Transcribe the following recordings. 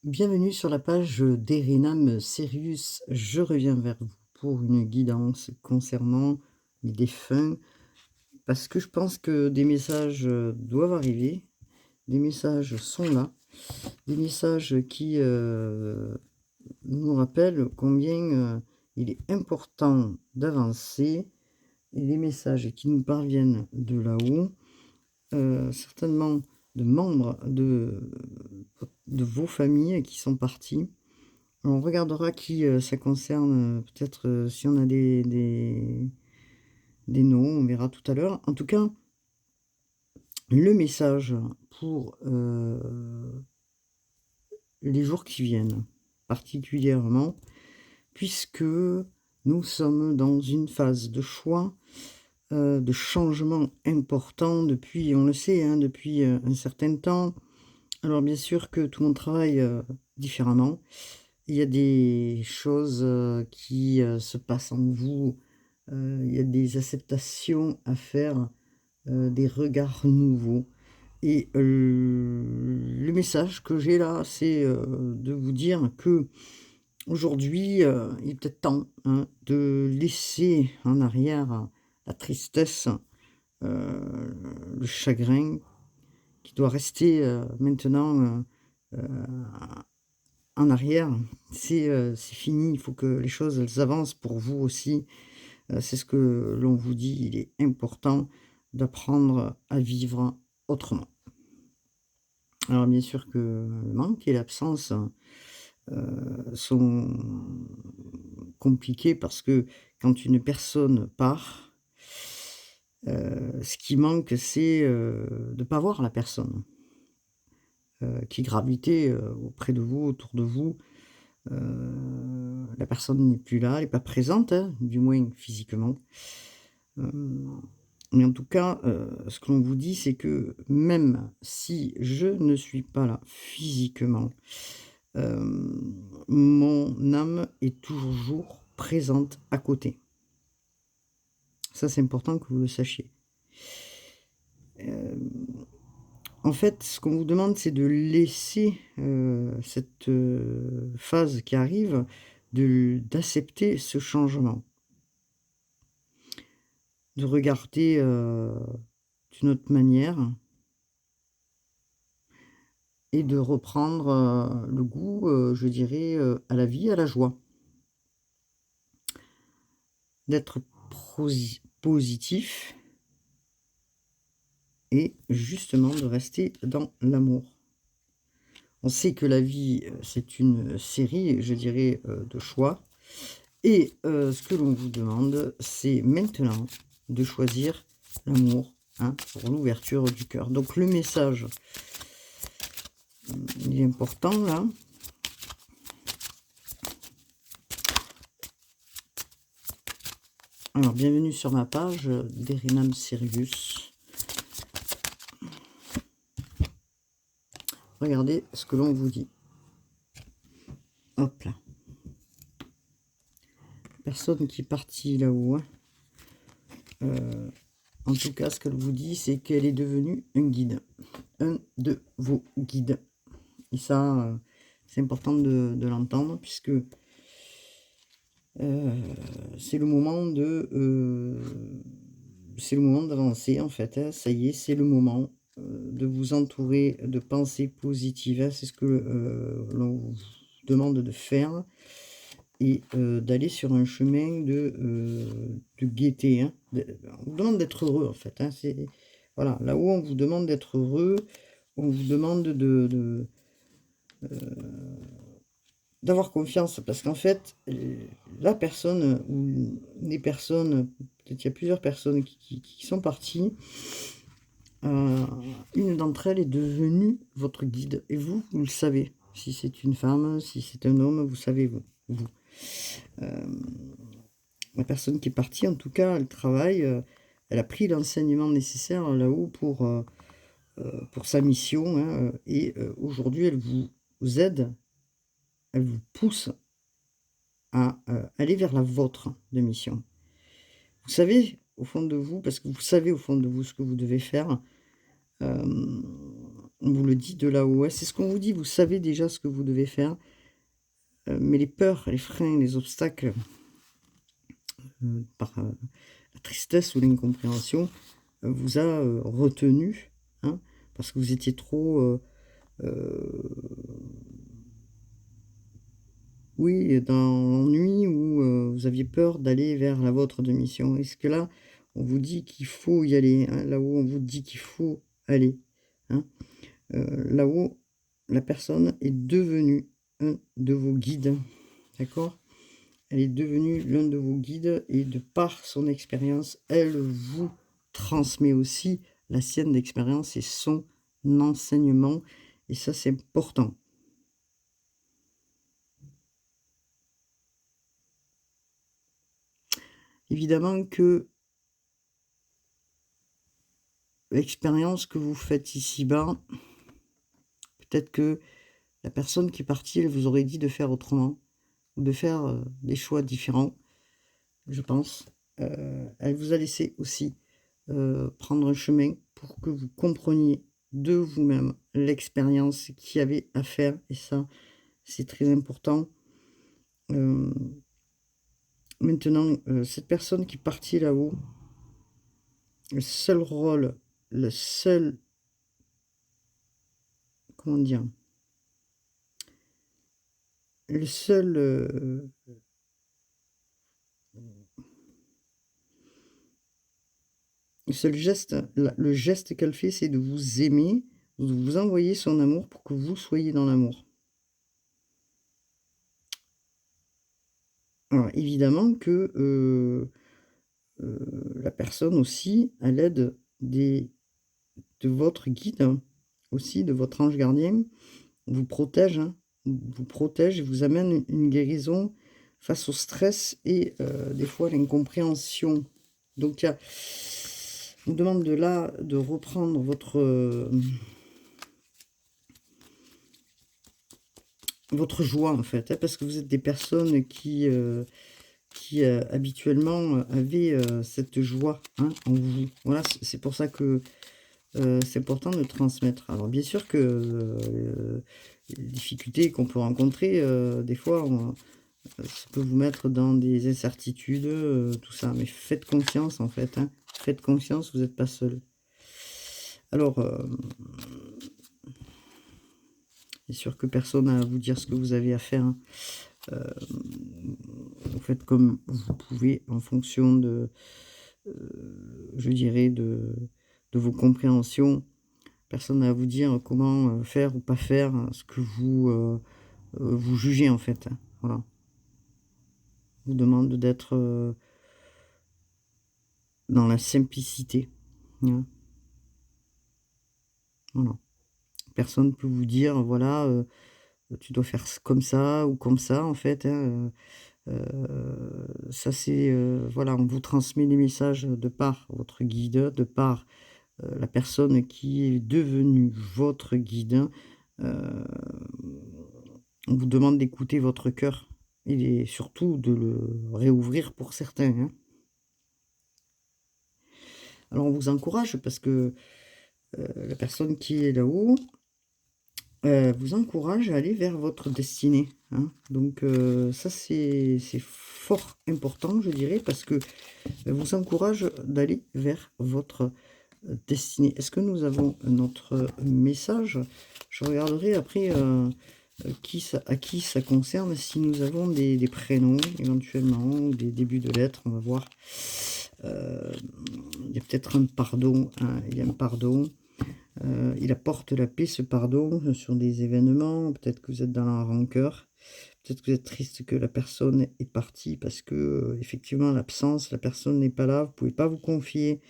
Bienvenue sur la page d'Erenam Sirius. Je reviens vers vous pour une guidance concernant les défunts, parce que je pense que des messages doivent arriver, des messages sont là, des messages qui nous rappellent combien il est important d'avancer, et les messages qui nous parviennent de là-haut, certainement de membres de vos familles qui sont partis. On regardera qui, ça concerne, peut-être, si on a des noms, on verra tout à l'heure. En tout cas, le message pour, les jours qui viennent, particulièrement, puisque nous sommes dans une phase de choix, de changement important depuis, on le sait, hein, depuis, un certain temps. Alors bien sûr que tout le monde travaille, différemment. Il y a des choses, qui, se passent en vous, il y a des acceptations à faire, des regards nouveaux et le message que j'ai là, c'est, de vous dire qu'aujourd'hui, il est peut-être temps, hein, de laisser en arrière la tristesse, le chagrin qui doit rester, maintenant, heu en arrière. C'est fini, il faut que les choses, elles avancent pour vous aussi. C'est ce que l'on vous dit, il est important d'apprendre à vivre autrement. Alors bien sûr que le manque et l'absence, sont compliqués parce que quand une personne part, ce qui manque, c'est, de ne pas voir la personne, qui gravitait, auprès de vous, autour de vous. La personne n'est plus là, elle est pas présente, hein, du moins physiquement. Hem, mais en tout cas, ce que l'on vous dit, c'est que même si je ne suis pas là physiquement, mon âme est toujours présente à côté. Ça, c'est important que vous le sachiez. Hem, En fait, ce qu'on vous demande, c'est de laisser, cette, phase qui arrive, d'accepter ce changement. De regarder, d'une autre manière et de reprendre, le goût, je dirais, à la vie, à la joie. D'être positif et justement de rester dans l'amour. On sait que la vie, c'est une série, je dirais, de choix et ce que l'on vous demande, c'est maintenant de choisir l'amour, hein, pour l'ouverture du cœur. Donc le message, il est important là. Alors, bienvenue sur ma page d'Erinam Sirius. Regardez ce que l'on vous dit. Hop là. Personne qui est partie là-haut, hein. En tout cas, ce qu'elle vous dit, c'est qu'elle est devenue un guide. Un de vos guides. Et ça, c'est important de l'entendre puisque c'est le moment c'est le moment d'avancer en fait, hein. Ça y est, c'est le moment, de vous entourer de pensées positives, hein. C'est ce que, l'on vous demande de faire et d'aller sur un chemin de gaieté, hein. On vous demande d'être heureux en fait, hein. C'est voilà, là-haut on vous demande d'être heureux, on vous demande d'avoir confiance parce qu'en fait, la personne ou les personnes, peut-être il y a plusieurs personnes qui sont parties, heu, une d'entre elles est devenue votre guide et vous, vous le savez. Si c'est une femme, si c'est un homme, vous savez vous. Hem, la personne qui est partie, en tout cas, elle travaille, elle a pris l'enseignement nécessaire là-haut pour sa mission, hein, et aujourd'hui elle vous aide, elle vous pousse à, aller vers la vôtre de mission. Vous savez au fond de vous, parce que vous savez au fond de vous ce que vous devez faire, hem, On vous le dit de là-haut, ouais, c'est ce qu'on vous dit, vous savez déjà ce que vous devez faire. Mais les peurs, les freins, les obstacles, par la tristesse ou l'incompréhension, vous a retenu, hein, parce que vous étiez trop, oui, dans l'ennui ou vous aviez peur d'aller vers la vôtre de mission. Est-ce que là, on vous dit qu'il faut y aller, hein, là-haut, on vous dit qu'il faut aller, hein. Là-haut, la personne est devenue un de vos guides, d'accord? Elle est devenue l'un de vos guides et de par son expérience, elle vous transmet aussi la sienne d'expérience et son enseignement et ça, c'est important. Évidemment que l'expérience que vous faites ici-bas, peut-être que la personne qui est partie, elle vous aurait dit de faire autrement ou de faire, des choix différents, je pense. Elle vous a laissé aussi, prendre un chemin pour que vous compreniez de vous-même l'expérience qu'il y avait à faire et ça, c'est très important. Maintenant, cette personne qui est partie là-haut, le seul rôle, le seul, comment dire? Le seul, le seul geste, le geste qu'elle fait, c'est de vous aimer, de vous envoyer son amour pour que vous soyez dans l'amour. Alors évidemment que, la personne aussi, à l'aide de votre guide, hein, aussi de votre ange gardien, vous protège, hein, vous protège et vous amène une guérison face au stress et des fois l'incompréhension. Donc il y a on vous demande de là, de reprendre votre joie en fait, hein, parce que vous êtes des personnes qui habituellement avaient cette joie, hein, en vous. Voilà, c'est pour ça que c'est important de transmettre. Alors bien sûr que les difficultés qu'on peut rencontrer, des fois, ça peut vous mettre dans des incertitudes, tout ça. Mais faites confiance en fait, hein. Faites confiance, vous n'êtes pas seul. Alors, bien sûr que personne n'a à vous dire ce que vous avez à faire, hein. Vous faites comme vous pouvez en fonction de, je dirais, de vos compréhensions. Personne n'a à vous dire comment faire ou pas faire, ce que vous jugez en fait, hein. Voilà. On vous demande d'être dans la simplicité, hein. Voilà. Personne ne peut vous dire, voilà, tu dois faire comme ça ou comme ça en fait, hein, ça c'est, voilà, on vous transmet les messages de par votre guide, de par, la personne qui est devenue votre guide. Heu, on vous demande d'écouter votre cœur et surtout de le réouvrir pour certains, hein. Alors on vous encourage parce que, la personne qui est là-haut, vous encourage à aller vers votre destinée, hein. Donc ça c'est fort important je dirais parce que, elle vous encourage d'aller vers votre, destinée. Est-ce que nous avons un autre message? Je regarderai après, à qui ça concerne, si nous avons des prénoms éventuellement ou des débuts de lettres, on va voir. Heu, il y a peut-être un pardon, hein, il y a un pardon. Il apporte la paix, ce pardon, sur des événements. Peut-être que vous êtes dans la rancœur. Peut-être que vous êtes triste que la personne est partie parce que, effectivement, l'absence, la personne n'est pas là, vous pouvez pas vous confier.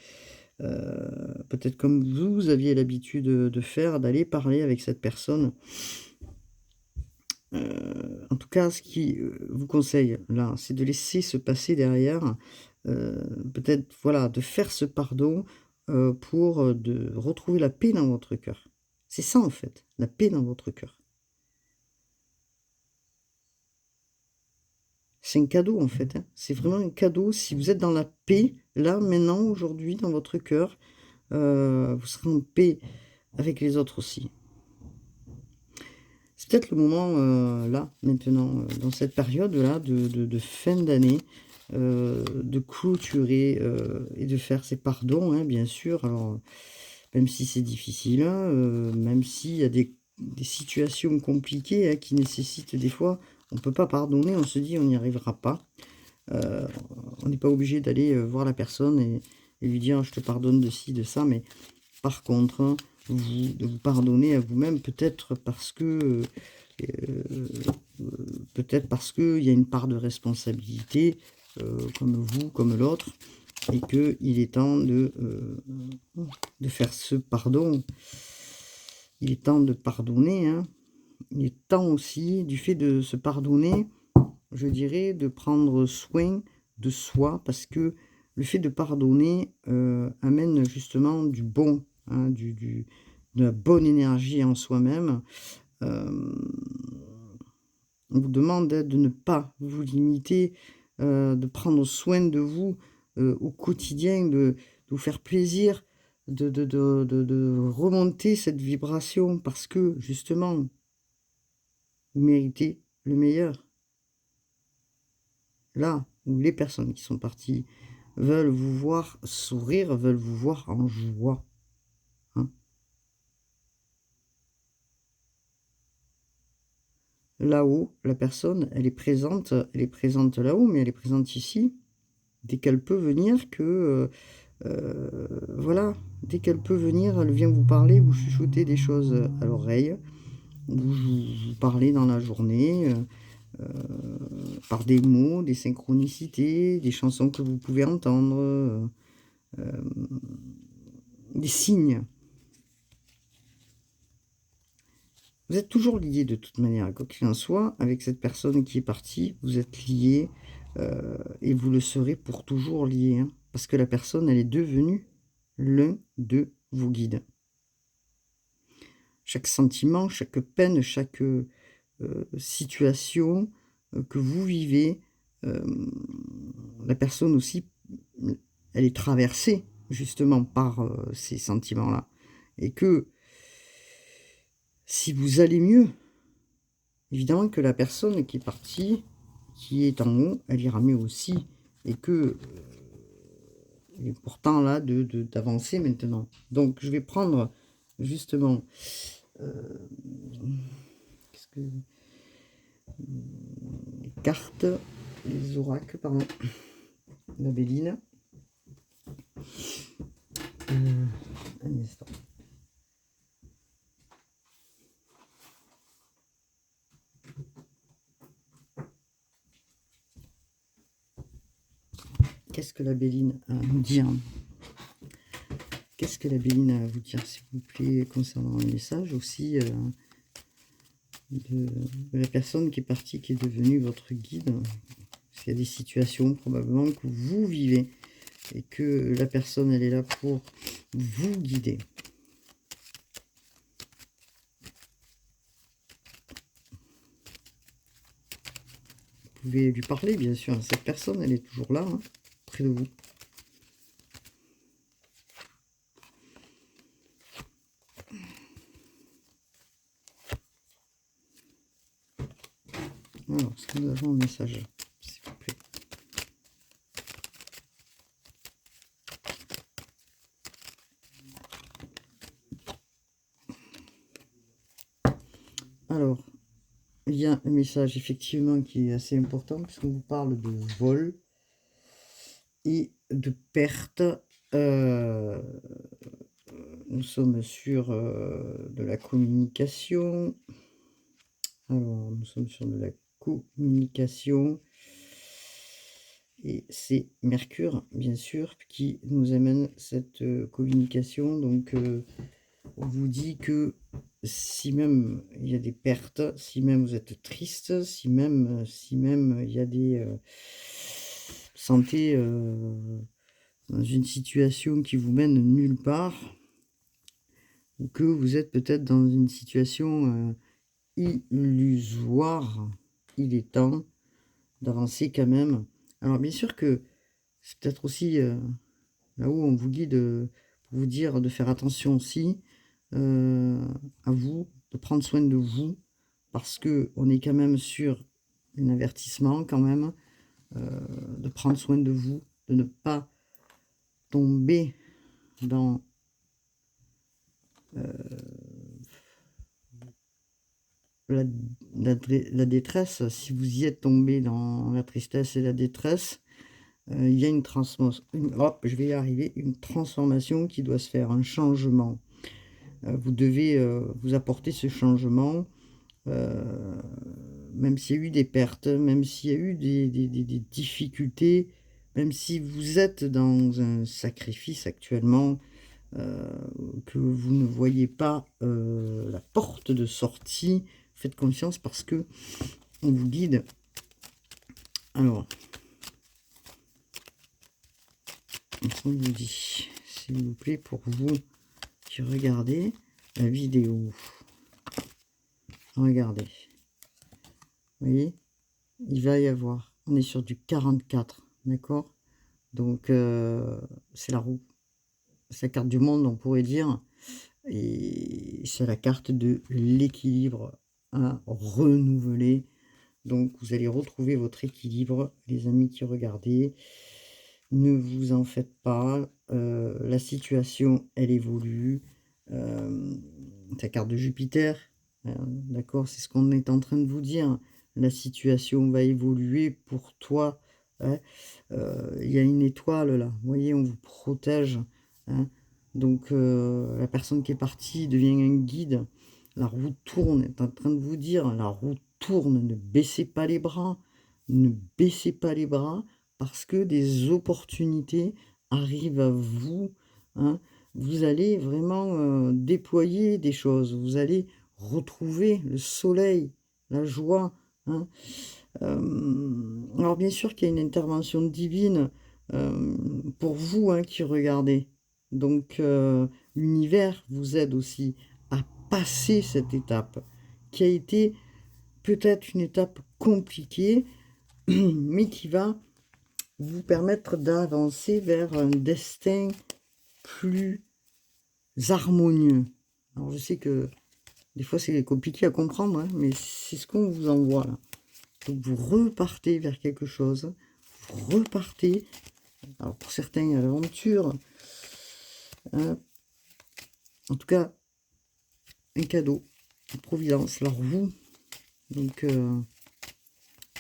Peut-être comme vous aviez l'habitude, de faire, d'aller parler avec cette personne. En tout cas, ce qui, vous conseille là, c'est de laisser se passer derrière, peut-être, voilà, de faire ce pardon, pour, de retrouver la paix dans votre cœur. C'est ça, en fait, la paix dans votre cœur. C'est un cadeau, en fait, hein. C'est vraiment un cadeau. Si vous êtes dans la paix, là, maintenant, aujourd'hui, dans votre cœur, vous serez en paix avec les autres aussi. c'est peut-être le moment, là, maintenant, dans cette période-là de fin d'année, de clôturer, et de faire ses pardons, hein, bien sûr. Alors, même si c'est difficile, hein, même s'il y a des situations compliquées, hein, qui nécessitent des fois on ne peut pas pardonner, on se dit: «On n'y arrivera pas». Heu, on n'est pas obligé d'aller, voir la personne et lui dire: «Je te pardonne de ci, de ça», mais par contre, hein, de vous pardonner à vous-même, peut-être parce qu'il y a une part de responsabilité, comme vous, comme l'autre, et qu'il est temps de faire ce pardon. Il est temps de pardonner, hein. Il est temps aussi, du fait de se pardonner, je dirais, de prendre soin de soi, parce que le fait de pardonner, amène justement du bon, hein, de la bonne énergie en soi-même. Hem, on vous demande, hein, de ne pas vous limiter, de prendre soin de vous, au quotidien, de vous faire plaisir, de remonter cette vibration parce que justement, vous méritez le meilleur. Là où les personnes qui sont parties veulent vous voir sourire, veulent vous voir en joie, hein. Là-haut, la personne, elle est présente là-haut, mais elle est présente ici. Dès qu'elle peut venir voilà, dès qu'elle peut venir, elle vient vous parler, vous chuchoter des choses, à l'oreille, vous parler dans la journée, par des mots, des synchronicités, des chansons que vous pouvez entendre, des signes. Vous êtes toujours liés de toute manière, quoi qu'il en soit, avec cette personne qui est partie, vous êtes liés, et vous le serez pour toujours liés, hein, parce que la personne, elle est devenue l'un de vos guides. Chaque sentiment, chaque peine, chaque, situation, que vous vivez, hem, la personne aussi, mmh, elle est traversée justement par, ces sentiments-là, et que si vous allez mieux, évidemment que la personne qui est partie, qui est en haut, elle ira mieux aussi, et que, il est important là d'avancer maintenant. Donc je vais prendre justement, heu, qu'est-ce que les cartes, les oracles, pardon, la Béline. Un instant. Qu'est-ce que la Béline a à nous dire? Qu'est-ce que la Béline a à vous dire, s'il vous plaît, concernant le message aussi, de la personne qui est partie, qui est devenue votre guide? Parce qu'il y a des situations probablement que vous vivez et que la personne, elle est là pour vous guider. Vous pouvez lui parler, bien sûr, à cette personne, elle est toujours là, hein, près de vous. Alors, est-ce que nous avons un message, s'il vous plaît? Alors, il y a un message effectivement qui est assez important puisqu'on vous parle de vol et de perte. Heu, nous sommes sur, de la communication. Alors, nous sommes sur de la communication et c'est Mercure, bien sûr, qui nous amène cette, communication. Donc, on vous dit que si même il y a des pertes, si même vous êtes triste, si même il y a des, sentez, dans une situation qui vous mène nulle part, ou que vous êtes peut-être dans une situation, illusoire, il est temps d'avancer quand même. Alors bien sûr que c'est peut-être aussi, là où on vous guide, pour vous dire de faire attention aussi, à vous, de prendre soin de vous, parce que on est quand même sur un avertissement quand même, de prendre soin de vous, de ne pas tomber dans la la détresse. Si vous y êtes tombé dans la tristesse et la détresse, il y a une hop, je vais y arriver, une transformation qui doit se faire, un changement. Vous devez, vous apporter ce changement, heu, même s'il y a eu des pertes, même s'il y a eu des difficultés, même si vous êtes dans un sacrifice actuellement, heu, que vous ne voyez pas, la porte de sortie, faites confiance parce qu'on vous guide. Alors, qu'est-ce qu'on vous dit? S'il vous plaît, pour vous qui regardez la vidéo, regardez. Vous voyez? Il va y avoir, on est sur du 44, d'accord? Donc c'est la roue, c'est la carte du monde, on pourrait dire, et c'est la carte de l'équilibre à renouveler. Donc vous allez retrouver votre équilibre, les amis qui regardez. Ne vous en faites pas, la situation, elle évolue. C'est la carte de Jupiter, d'accord? C'est ce qu'on est en train de vous dire. La situation va évoluer pour toi, hein. Il y a une étoile là, vous voyez, on vous protège, hein. Donc la personne qui est partie devient un guide. La roue tourne, est en train de vous dire, la roue tourne, ne baissez pas les bras, ne baissez pas les bras parce que des opportunités arrivent à vous, hein. Vous allez vraiment, déployer des choses, vous allez retrouver le soleil, la joie, hein. Alors bien sûr qu'il y a une intervention divine, pour vous, hein, qui regardez. Donc l'univers vous aide aussi à passer cette étape, qui a été peut-être une étape compliquée, mais qui va vous permettre d'avancer vers un destin plus harmonieux. Alors je sais que des fois c'est compliqué à comprendre, hein, mais c'est ce qu'on vous envoie là. Donc vous repartez vers quelque chose, vous repartez, alors pour certains à l'aventure, hein, en tout cas un cadeau, une providence, la roue. Donc on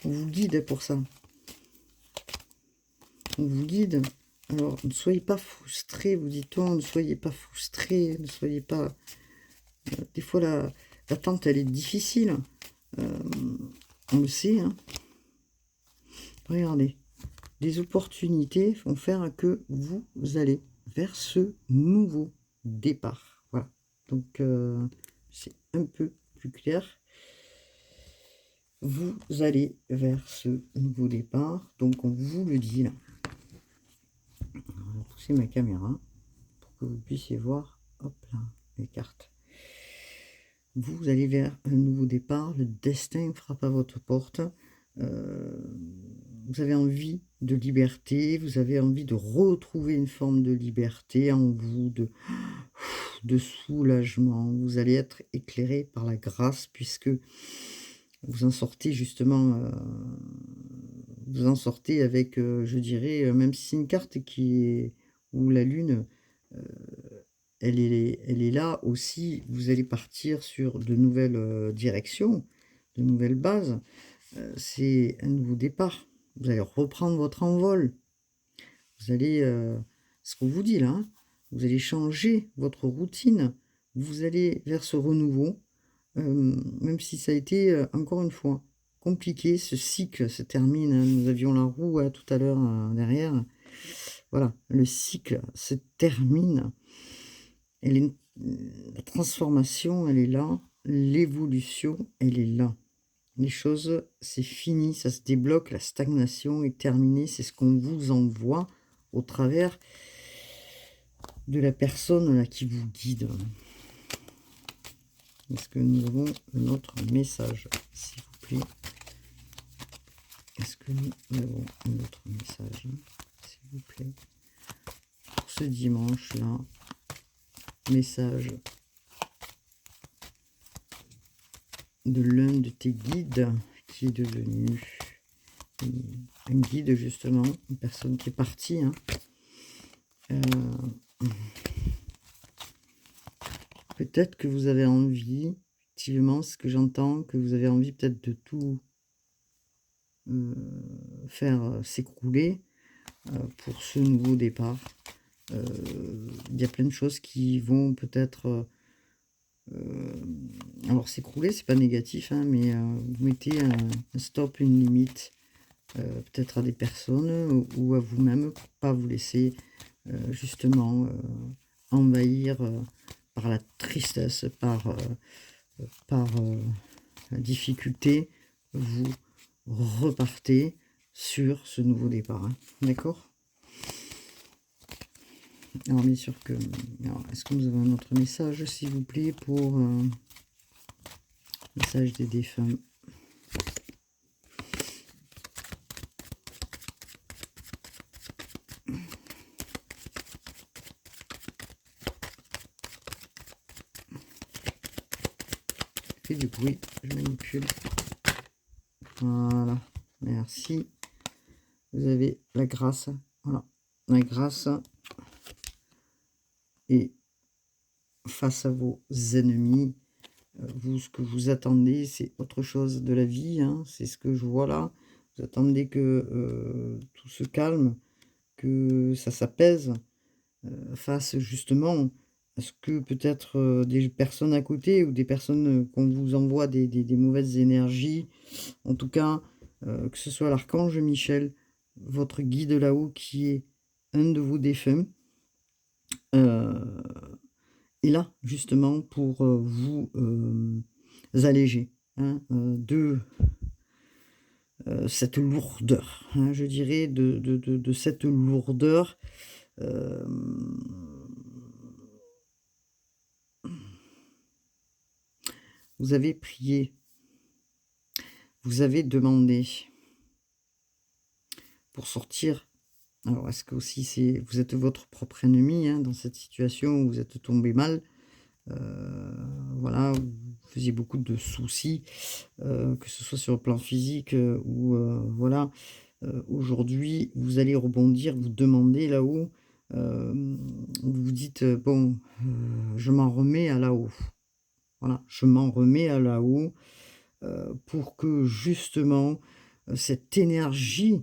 vous guide pour ça. On vous guide. Alors ne soyez pas frustrés, vous dit-on, ne soyez pas frustrés, ne soyez pas... des fois l'attente elle est difficile, on le sait, hein. Regardez. Des opportunités vont faire que vous allez vers ce nouveau départ. Voilà. Donc, c'est un peu plus clair. Vous allez vers ce nouveau départ. Donc, on vous le dit là. On va pousser ma caméra pour que vous puissiez voir. Hop là, les cartes. Vous allez vers un nouveau départ. Le destin frappe à votre porte. Vous avez envie de liberté, vous avez envie de retrouver une forme de liberté en vous, de soulagement. Vous allez être éclairé par la grâce puisque vous en sortez justement, vous en sortez avec, je dirais, même si c'est une carte qui est où la lune, heu, elle est là aussi, vous allez partir sur de nouvelles, directions, de nouvelles bases. C'est un nouveau départ. Vous allez reprendre votre envol. Vous allez, ce qu'on vous dit là, hein, vous allez changer votre routine. Vous allez vers ce renouveau, même si ça a été, encore une fois, compliqué. Ce cycle se termine, hein. Nous avions la roue, tout à l'heure, derrière. Voilà, le cycle se termine. Elle est la transformation, elle est là. L'évolution, elle est là. Les choses, c'est fini, ça se débloque, la stagnation est terminée, c'est ce qu'on vous envoie au travers de la personne là qui vous guide. Est-ce que nous avons un autre message, s'il vous plaît? Est-ce que nous avons un autre message, s'il vous plaît? Pour ce dimanche-là, message de l'un de tes guides qui est devenu un guide, justement, une personne qui est partie, hein. Peut-être que vous avez envie, effectivement, ce que j'entends, que vous avez envie peut-être de tout faire s'écrouler pour ce nouveau départ. Il y a plein de choses qui vont peut-être alors s'écrouler, c'est pas négatif, hein, mais vous mettez un stop, une limite, peut-être à des personnes ou à vous-même pour pas vous laisser justement envahir par la tristesse, par la difficulté. Vous repartez sur ce nouveau départ, hein. D'accord? Alors bien sûr que... Alors, est-ce que vous avez un autre message, s'il vous plaît, pour message des défunts? Fait du bruit, je manipule. Voilà, merci. Vous avez la grâce, voilà, la grâce. Et face à vos ennemis, vous, ce que vous attendez, c'est autre chose de la vie, hein, c'est ce que je vois là. Vous attendez que tout se calme, que ça s'apaise, face justement à ce que peut-être des personnes à côté ou des personnes qu'on vous envoie des mauvaises énergies. En tout cas, que ce soit l'archange Michel, votre guide là-haut, qui est un de vos défunts, est là justement pour vous alléger, hein, de cette lourdeur, hein, je dirais, de cette lourdeur. Vous avez prié, vous avez demandé pour sortir. Alors, est-ce que aussi vous êtes votre propre ennemi, hein, dans cette situation où vous êtes tombé mal, voilà, vous faisiez beaucoup de soucis, que ce soit sur le plan physique ou voilà. Aujourd'hui, vous allez rebondir, vous demandez là-haut, vous vous dites: «Bon, je m'en remets à là-haut». Voilà, je m'en remets à là-haut, pour que justement, cette énergie,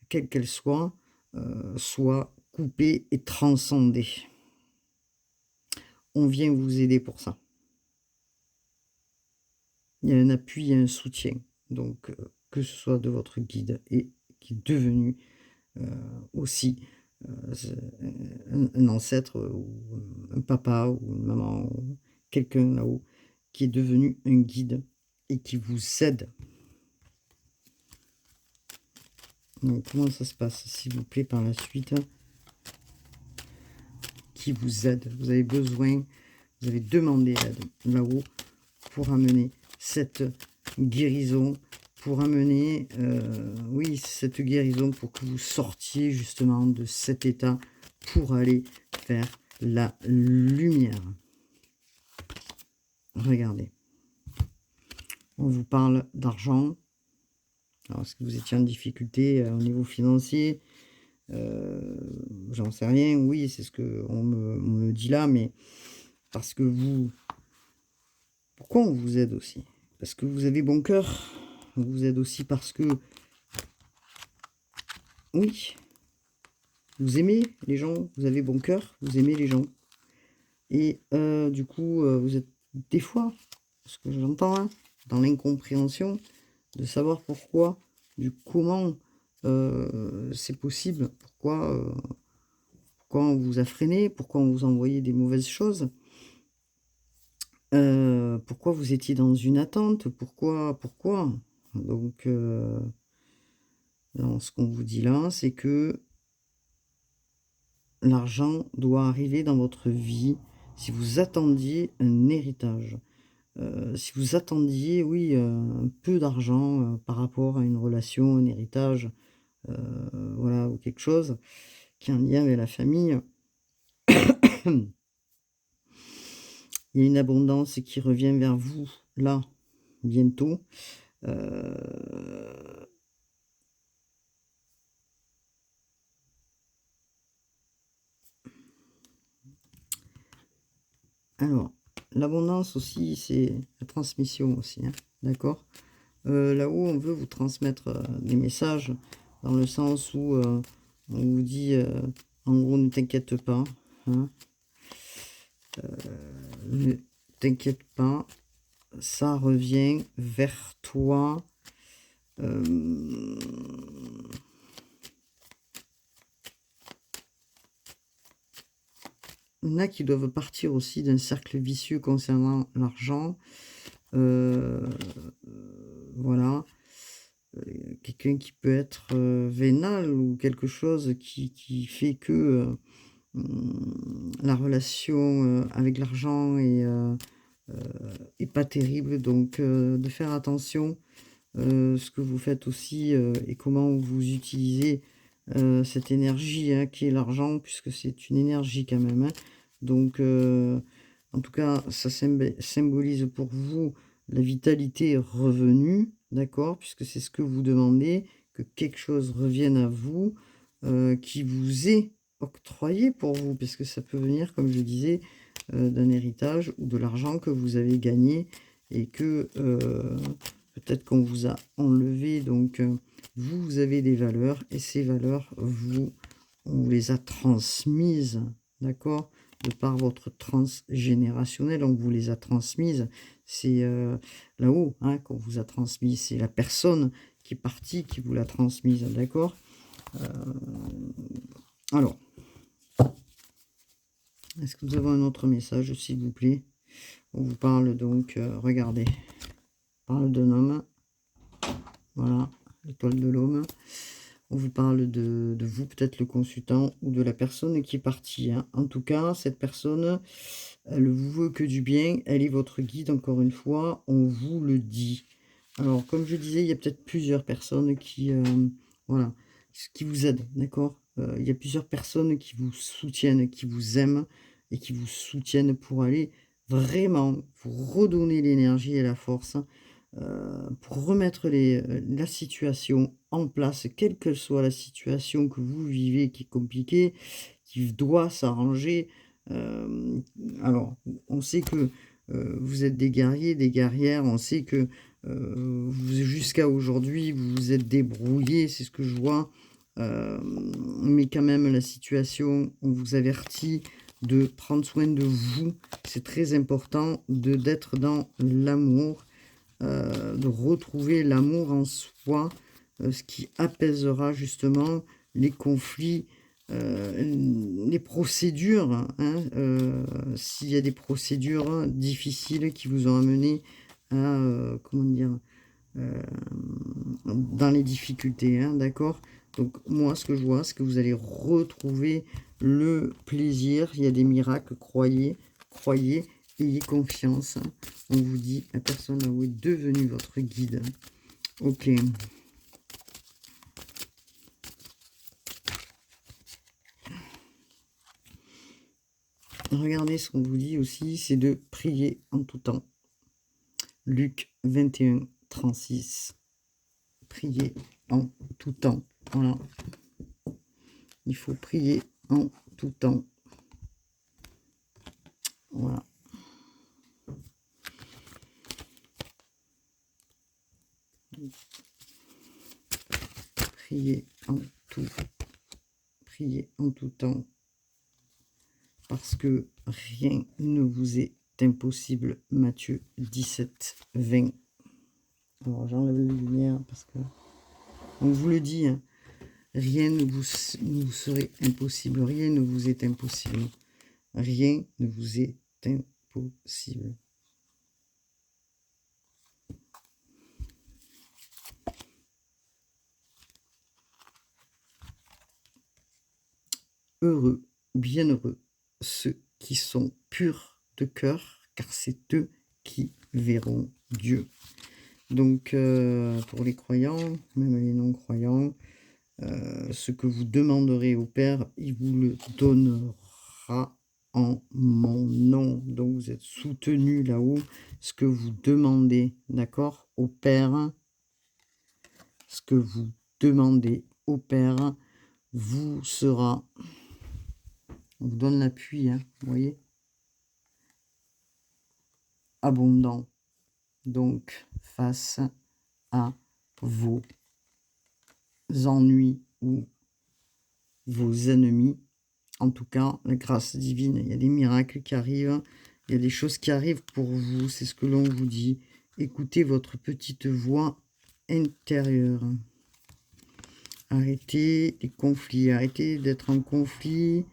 quelle qu'elle soit coupée et transcendée. On vient vous aider pour ça. Il y a un appui, il y a un soutien, donc que ce soit de votre guide et qui est devenu aussi un ancêtre ou un papa ou une maman ou quelqu'un là-haut qui est devenu un guide et qui vous aide. Donc comment ça se passe, s'il vous plaît, par la suite? Qui vous aide, vous avez besoin, vous avez demandé l'aide là-haut pour amener cette guérison, pour amener, oui, cette guérison, pour que vous sortiez justement de cet état pour aller vers la lumière. Regardez, on vous parle d'argent. Alors, est-ce que vous étiez en difficulté au niveau financier? J'en sais rien, oui, c'est ce qu'on me dit là, mais parce que vous... Pourquoi on vous aide aussi? Parce que vous avez bon cœur. On vous aide aussi parce que, oui, vous aimez les gens, vous avez bon cœur, vous aimez les gens. Et du coup, vous êtes des fois, ce que j'entends, hein, dans l'incompréhension de savoir pourquoi, du comment c'est possible, pourquoi on vous a freiné, pourquoi on vous a envoyé des mauvaises choses. Pourquoi vous étiez dans une attente? Pourquoi? Donc, ce qu'on vous dit là, c'est que l'argent doit arriver dans votre vie si vous attendiez un héritage. Si vous attendiez, oui, un peu d'argent, par rapport à une relation, un héritage, voilà, ou quelque chose qui a un lien avec la famille. Il y a une abondance qui revient vers vous, là, bientôt. Alors, l'abondance aussi, c'est la transmission aussi, hein, d'accord? Là-haut, on veut vous transmettre des messages dans le sens où on vous dit, en gros, ne t'inquiète pas, hein, ne t'inquiète pas, ça revient vers toi. Il y en a qui doivent partir aussi d'un cercle vicieux concernant l'argent. Voilà. Quelqu'un qui peut être vénal ou quelque chose qui fait que la relation avec l'argent est pas terrible. Donc de faire attention ce que vous faites aussi et comment vous utilisez cette énergie hein, qui est l'argent, puisque c'est une énergie quand même. Hein. Donc, en tout cas, ça symbolise pour vous la vitalité revenue, d'accord, puisque c'est ce que vous demandez, que quelque chose revienne à vous, qui vous est octroyé pour vous, puisque ça peut venir, comme je disais, d'un héritage ou de l'argent que vous avez gagné et que peut-être qu'on vous a enlevé. Donc, vous avez des valeurs et ces valeurs, on vous les a transmises, d'accord? De par votre transgénérationnel, on vous les a transmises. C'est là-haut hein, qu'on vous a transmis. C'est la personne qui est partie qui vous l'a transmise, d'accord? Alors, est-ce que nous avons un autre message, s'il vous plaît? On vous parle donc, regardez, on parle d'un homme, voilà, l'étoile de l'homme. On vous parle de vous, peut-être le consultant, ou de la personne qui est partie. Hein. En tout cas, cette personne, elle vous veut que du bien, elle est votre guide, encore une fois, on vous le dit. Alors, comme je disais, il y a peut-être plusieurs personnes voilà, qui vous aident, d'accord? Il y a plusieurs personnes qui vous soutiennent, qui vous aiment, et qui vous soutiennent pour aller vraiment vous redonner l'énergie et la force, pour remettre la situation en place, quelle que soit la situation que vous vivez qui est compliquée, qui doit s'arranger. Hem, alors, on sait que, vous êtes des guerriers, des guerrières, on sait que, vous jusqu'à aujourd'hui, vous vous êtes débrouillés, c'est ce que je vois. Mais quand même la situation, on vous avertit de prendre soin de vous. C'est très important d'être dans l'amour, de retrouver l'amour en soi, ce qui apaisera justement les conflits, les procédures, hein, s'il y a des procédures difficiles qui vous ont amené à, comment dire? Dans les difficultés, hein, d'accord? Donc moi, ce que je vois, c'est que vous allez retrouver le plaisir. Il y a des miracles, croyez, croyez, ayez confiance. Hein. On vous dit, la personne là où est devenue votre guide. Ok. Regardez ce qu'on vous dit aussi, c'est de prier en tout temps. Luc 21, 36. Prier en tout temps. Voilà. Il faut prier en tout temps. Voilà. Priez en tout. Priez en tout temps. Parce que rien ne vous est impossible. Matthieu 17, 20. Alors j'enlève la lumière parce que on vous le dit, hein, rien ne vous serait impossible, rien ne vous est impossible, rien ne vous est impossible. Heureux, bienheureux, ceux qui sont purs de cœur, car c'est eux qui verront Dieu. Donc, pour les croyants, même les non-croyants, ce que vous demanderez au Père, il vous le donnera. en mon nom. Donc vous êtes soutenu là-haut. Ce que vous demandez, d'accord, au Père, ce que vous demandez au Père vous sera, on vous donne l'appui, hein, vous voyez, abondant. Donc face à vos ennuis ou vos ennemis, en tout cas, la grâce divine, il y a des miracles qui arrivent, il y a des choses qui arrivent pour vous, c'est ce que l'on vous dit. Écoutez votre petite voix intérieure. Arrêtez les conflits, arrêtez d'être en conflit,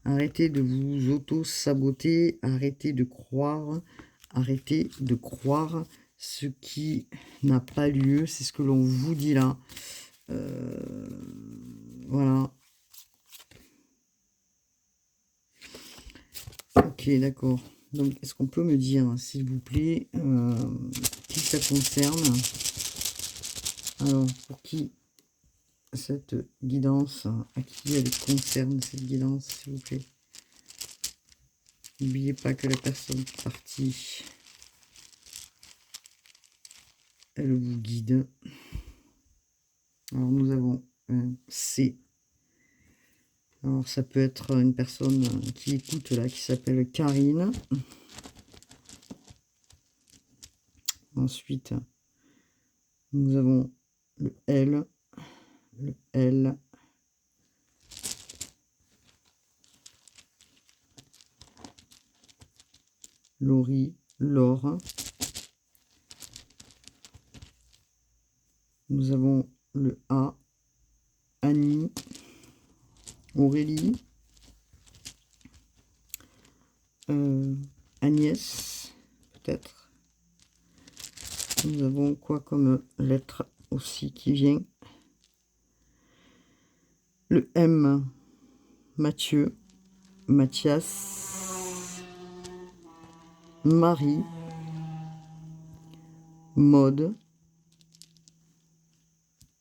arrêtez de vous auto-saboter, arrêtez de croire ce qui n'a pas lieu, c'est ce que l'on vous dit là. Voilà. Ok, d'accord. Donc, est-ce qu'on peut me dire, s'il vous plaît, qui ça concerne? Alors, pour qui cette guidance, à qui elle concerne cette guidance, s'il vous plaît? N'oubliez pas que la personne partie, elle vous guide. Alors, nous avons un C. Alors, ça peut être une personne qui écoute là, qui s'appelle Karine. Ensuite, nous avons le L. Le L. Laurie, Laure. Nous avons le A. Annie. Aurélie. Agnès, peut-être. Nous avons quoi comme lettre aussi qui vient? Le M. Mathieu. Mathias. Marie. Maude.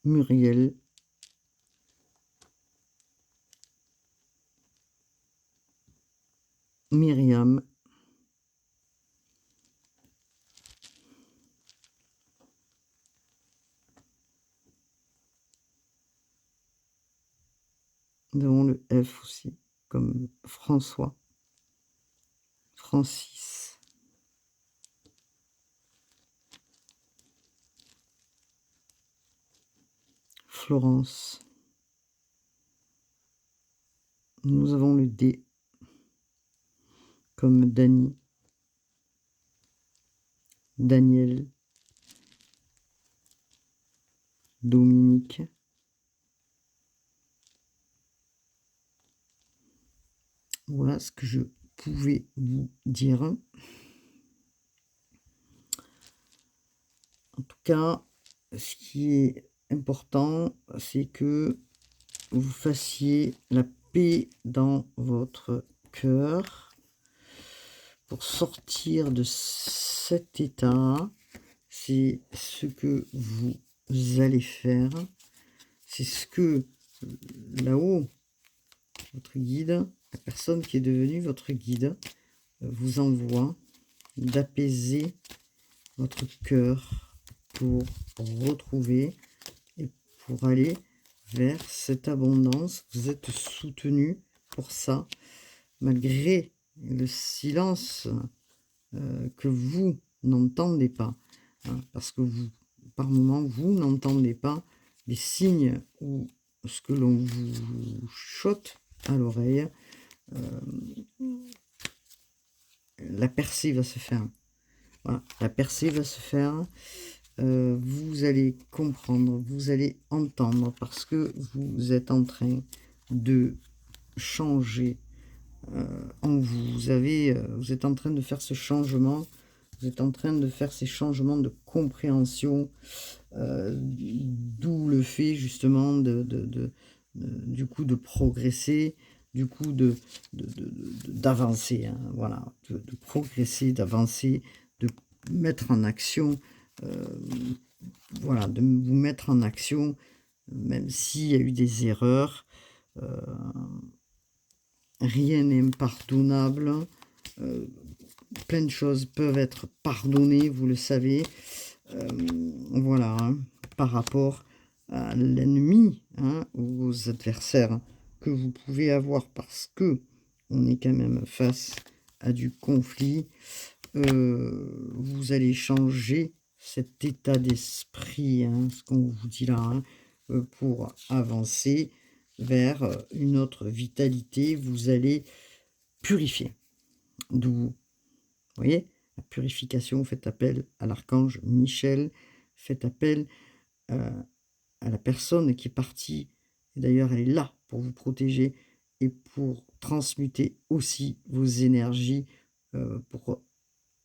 Muriel. Myriam. Nous avons le F aussi, comme François. Francis. Florence. Nous avons le D, comme Dany. Daniel. Dominique. Voilà ce que je pouvais vous dire. En tout cas, ce qui est important, c'est que vous fassiez la paix dans votre cœur pour sortir de cet état. C'est ce que vous allez faire. C'est ce que là-haut, votre guide, la personne qui est devenue votre guide, vous envoie d'apaiser votre cœur pour retrouver et pour aller vers cette abondance. Vous êtes soutenu pour ça, malgré le silence que vous n'entendez pas, hein, parce que vous, par moment, vous n'entendez pas les signes ou ce que l'on vous chote à l'oreille. La percée va se faire. Voilà, la percée va se faire. Vous allez comprendre, vous allez entendre, parce que vous êtes en train de changer en vous. Vous êtes en train de faire ce changement, vous êtes en train de faire ces changements de compréhension, d'où le fait justement du coup de progresser, du coup d'avancer, hein, voilà, de progresser, d'avancer, de mettre en action, voilà, de vous mettre en action, même s'il y a eu des erreurs, rien n'est impardonnable. Plein de choses peuvent être pardonnées, vous le savez. Voilà, hein, par rapport à l'ennemi, hein, ou aux adversaires que vous pouvez avoir, parce que on est quand même face à du conflit. Vous allez changer cet état d'esprit, hein, ce qu'on vous dit là, hein, pour avancer vers une autre vitalité. Vous allez purifier. D'où, vous voyez, la purification, faites appel à l'archange Michel, faites appel à la personne qui est partie. Et d'ailleurs, elle est là pour vous protéger et pour transmuter aussi vos énergies, pour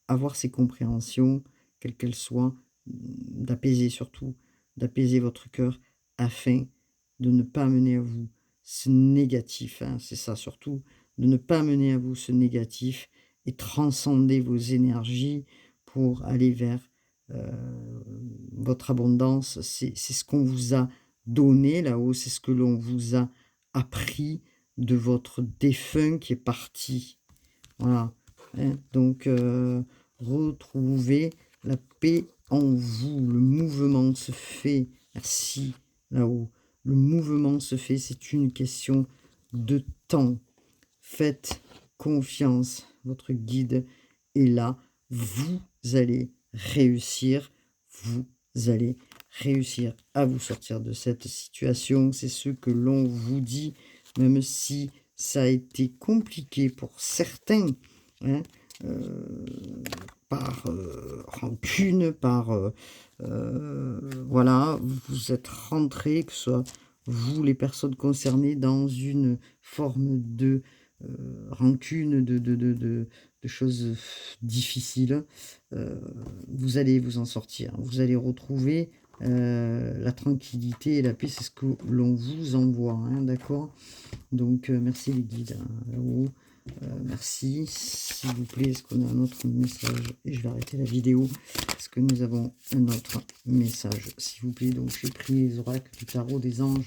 avoir ces compréhensions, quelles qu'elles soient, d'apaiser surtout, d'apaiser votre cœur afin de ne pas amener à vous ce négatif, hein, c'est ça surtout, de ne pas amener à vous ce négatif et transcender vos énergies pour aller vers votre abondance. C'est ce qu'on vous a donné là-haut, c'est ce que l'on vous a appris de votre défunt qui est parti. Voilà, hein, donc retrouvez la paix en vous. Le mouvement se fait. Merci, là-haut. Le mouvement se fait. C'est une question de temps. Faites confiance. Votre guide est là. Vous allez réussir. Vous allez réussir à vous sortir de cette situation. C'est ce que l'on vous dit, même si ça a été compliqué pour certains, hein, par rancune, par voilà, vous êtes rentrés, que ce soit vous, les personnes concernées, dans une forme de rancune, de choses difficiles. Vous allez vous en sortir, vous allez retrouver la tranquillité et la paix, c'est ce que l'on vous envoie, hein, d'accord? Donc merci les guides, hein, là-haut. Merci, s'il vous plaît, est-ce qu'on a un autre message? Et je vais arrêter la vidéo. Est-ce que nous avons un autre message, s'il vous plaît? Donc j'ai pris les oracles du tarot des anges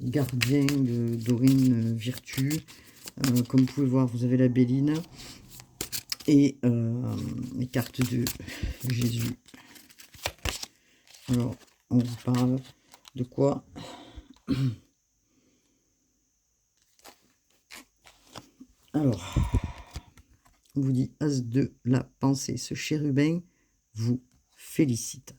gardiens de Dorine Virtue. Comme vous pouvez voir, vous avez la Béline et les cartes de Jésus. Alors, on vous parle de quoi? Alors, on vous dit As de la pensée. Ce chérubin vous félicite.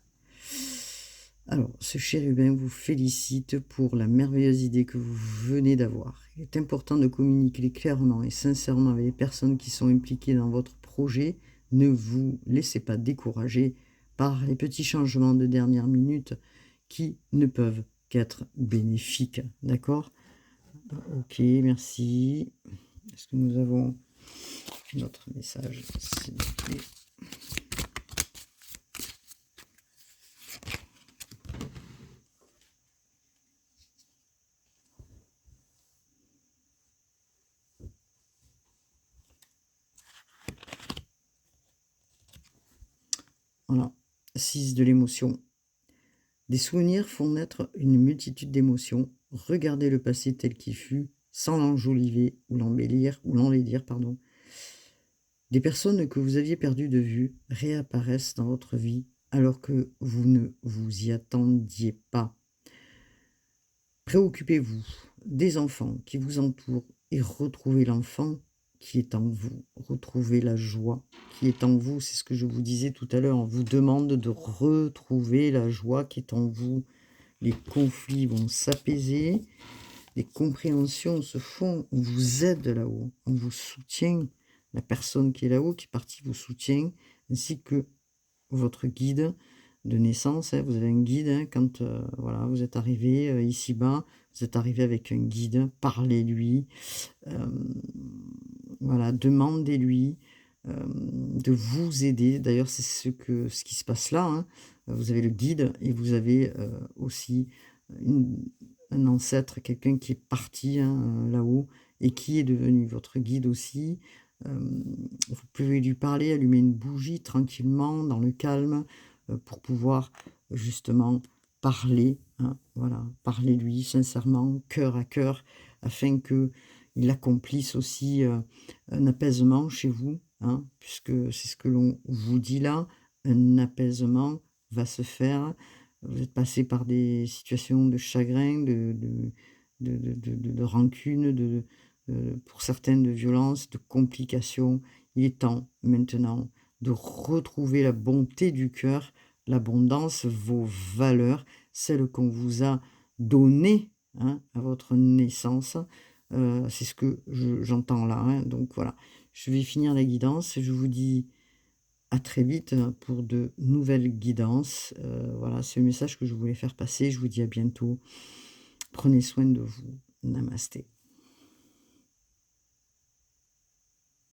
Alors, ce chérubin vous félicite pour la merveilleuse idée que vous venez d'avoir. Il est important de communiquer clairement et sincèrement avec les personnes qui sont impliquées dans votre projet. Ne vous laissez pas décourager par les petits changements de dernière minute qui ne peuvent qu'être bénéfiques. D'accord? Ok, merci. Est-ce que nous avons notre message, s'il vous plaît? Voilà, 6 de l'émotion. Des souvenirs font naître une multitude d'émotions. Regardez le passé tel qu'il fut, sans l'enjoliver ou l'enlaidir, pardon. Des personnes que vous aviez perdues de vue réapparaissent dans votre vie alors que vous ne vous y attendiez pas. Préoccupez-vous des enfants qui vous entourent et retrouvez l'enfant qui est en vous. Retrouvez la joie qui est en vous. C'est ce que je vous disais tout à l'heure. On vous demande de retrouver la joie qui est en vous. Les conflits vont s'apaiser. Les compréhensions se font. On vous aide là-haut. On vous soutient. La personne qui est là-haut, qui est partie, vous soutient, ainsi que votre guide de naissance, hein. Vous avez un guide, hein, quand voilà, vous êtes arrivé ici-bas, vous êtes arrivé avec un guide, parlez-lui, voilà, demandez-lui de vous aider. D'ailleurs, c'est ce qui se passe là, hein. Vous avez le guide et vous avez aussi un ancêtre, quelqu'un qui est parti, hein, là-haut et qui est devenu votre guide aussi. Vous pouvez lui parler, allumer une bougie tranquillement, dans le calme, pour pouvoir justement parler, hein, voilà, parlez-lui sincèrement, cœur à cœur, afin il accomplisse aussi, un apaisement chez vous, hein, puisque c'est ce que l'on vous dit là. Un apaisement va se faire. Vous êtes passé par des situations de chagrin, de rancune, pour certaines de violence, de complications. Il est temps maintenant de retrouver la bonté du cœur, l'abondance, vos valeurs, celles qu'on vous a données, hein, à votre naissance. C'est ce que j'entends là, hein, donc voilà. Je vais finir la guidance. Je vous dis à très vite, pour de nouvelles guidances. Voilà, c'est le message que je voulais faire passer. Je vous dis à bientôt. Prenez soin de vous. Namasté.